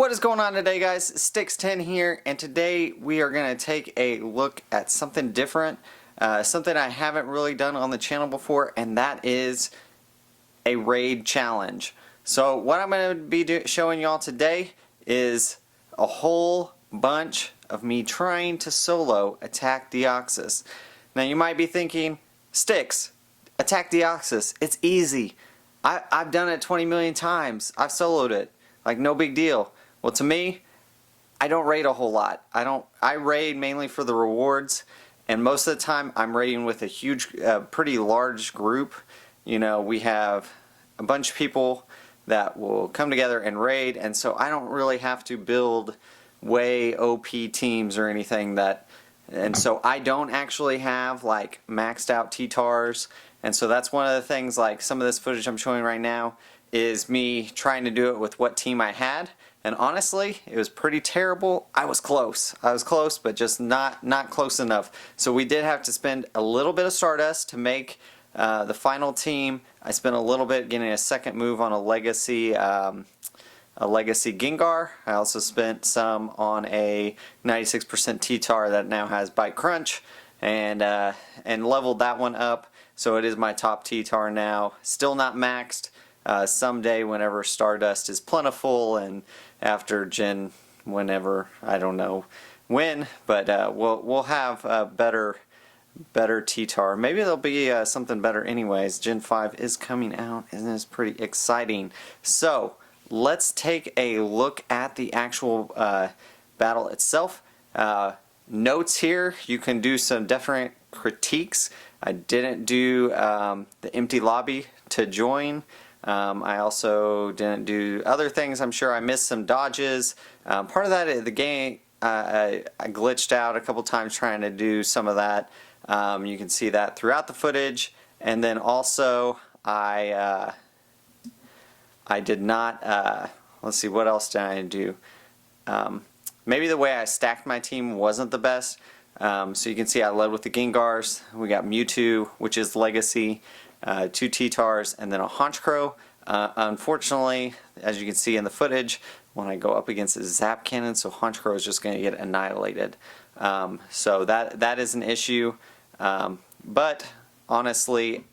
What is going on today, guys? Sticks10 here, and today we are going to take a look at something different, something I haven't really done on the channel before, and that is a raid challenge. So what I'm going to be showing y'all today is a whole bunch of me trying to solo Attack Deoxys. Now you might be thinking, Sticks, Attack Deoxys, it's easy. I've done it 20 million times. I've soloed it. Like, no big deal. Well, to me, I don't raid a whole lot. I raid mainly for the rewards, and most of the time I'm raiding with a huge, pretty large group. You know, we have a bunch of people that will come together and raid, and so I don't really have to build way OP teams or anything and so I don't actually have like maxed out T-TARs, and so that's one of the things, like some of this footage I'm showing right now is me trying to do it with what team I had, and honestly it was pretty terrible. I was close, but just not close enough. So we did have to spend a little bit of Stardust to make the final team. I spent a little bit getting a second move on a legacy Gengar. I also spent some on a 96% T-TAR that now has Bite Crunch, and leveled that one up, so it is my top T-TAR now. Still not maxed. Someday, whenever Stardust is plentiful, and after Gen, whenever, I don't know when, but we'll have a better T-TAR. Maybe there'll be something better anyways. Gen 5 is coming out, and it's pretty exciting. So let's take a look at the actual battle itself. Notes here, you can do some different critiques. I didn't do the empty lobby to join. I also didn't do other things. I'm sure I missed some dodges. Part of that, the game, I glitched out a couple times trying to do some of that. You can see that throughout the footage. And then also I did not, let's see, what else did I do? Maybe the way I stacked my team wasn't the best. So you can see I led with the Gengars. We got Mewtwo, which is Legacy, 2 T-TARs, and then a Honchkrow. Unfortunately, as you can see in the footage, when I go up against a Zap Cannon, so Honchkrow is just going to get annihilated. So that is an issue. But honestly,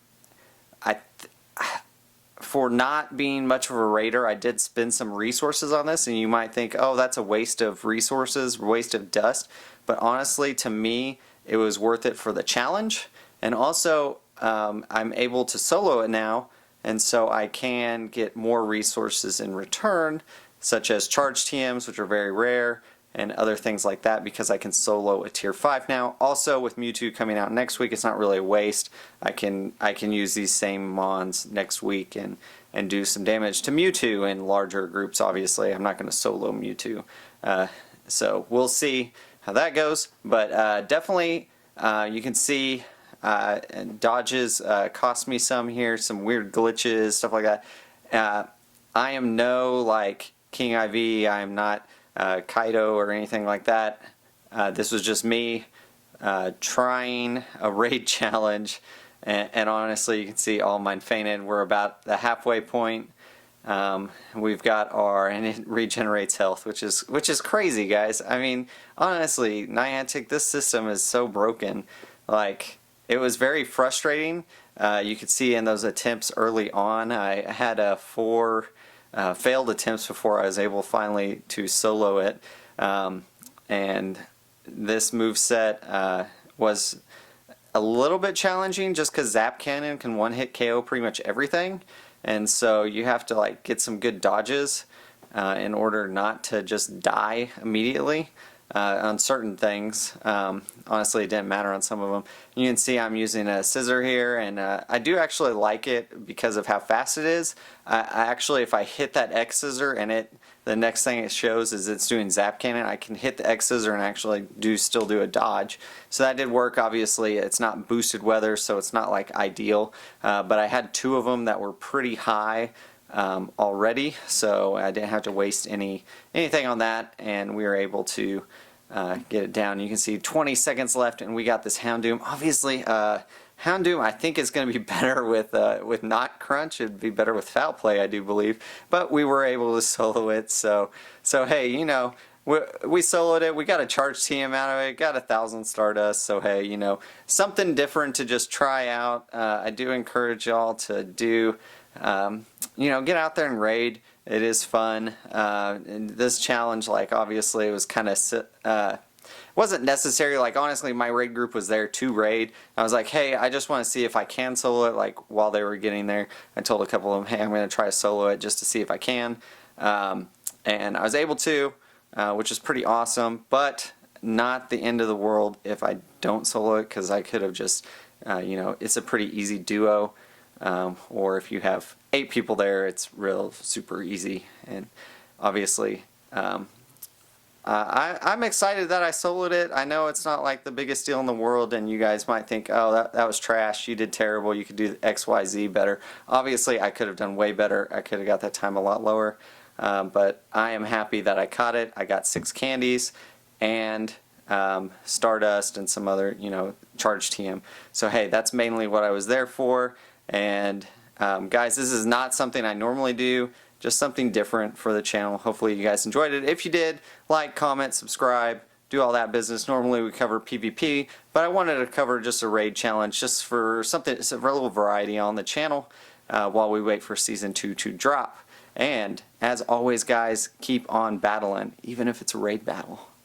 for not being much of a raider, I did spend some resources on this, and you might think, oh, that's a waste of resources, waste of dust. But honestly, to me, it was worth it for the challenge, and also I'm able to solo it now, and so I can get more resources in return, such as charge TMs, which are very rare, and other things like that, because I can solo a tier 5 now. Also, with Mewtwo coming out next week, it's not really a waste. I can use these same mons next week and do some damage to Mewtwo in larger groups. Obviously, I'm not going to solo Mewtwo, so we'll see how that goes. But definitely, you can see dodges cost me some here, some weird glitches, stuff like that. I am no like King IV. I am not Kaido or anything like that. This was just me trying a raid challenge, and honestly, you can see all mine fainted. We're about the halfway point. We've got and it regenerates health, which is crazy, guys. I mean, honestly, Niantic, this system is so broken. Like, it was very frustrating. You could see in those attempts early on, I had 4 failed attempts before I was able finally to solo it, and this moveset was a little bit challenging just because Zap Cannon can one-hit KO pretty much everything, and so you have to like get some good dodges in order not to just die immediately on certain things. Honestly, it didn't matter on some of them. You can see I'm using a scissor here, and I do actually like it because of how fast it is. I actually, if I hit that X scissor and the next thing it shows is it's doing Zap Cannon, I can hit the X scissor and actually still do a dodge. So that did work. Obviously, it's not boosted weather, so it's not like ideal, but I had 2 of them that were pretty high already, so I didn't have to waste anything on that, and we were able to get it down. You can see 20 seconds left, and we got this Houndoom. Obviously, Houndoom, I think is going to be better with not crunch. It'd be better with foul play, I do believe. But we were able to solo it, so hey, you know, we soloed it. We got a charge TM out of it. Got 1,000 Stardust. So hey, you know, something different to just try out. I do encourage y'all to do, you know, get out there and raid. It is fun. And this challenge, like obviously, it was kind of wasn't necessary. Like honestly, my raid group was there to raid. I was like, hey, I just want to see if I can solo it. Like while they were getting there, I told a couple of them, hey, I'm going to try to solo it just to see if I can. And I was able to, which is pretty awesome. But not the end of the world if I don't solo it, because I could have just, you know, it's a pretty easy duo. Or if you have 8 people there, it's real super easy. And obviously, I'm excited that I soloed it. I know it's not like the biggest deal in the world, and you guys might think, oh, that was trash. You did terrible. You could do XYZ better. Obviously, I could have done way better. I could have got that time a lot lower. But I am happy that I caught it. I got 6 candies and Stardust and some other, you know, charge TM. So hey, that's mainly what I was there for. And guys, this is not something I normally do. Just something different for the channel. Hopefully you guys enjoyed it. If you did, like, comment, subscribe, do all that business. Normally we cover PvP, but I wanted to cover just a raid challenge just for something, a little variety on the channel while we wait for Season 2 to drop. And as always, guys, keep on battling, even if it's a raid battle.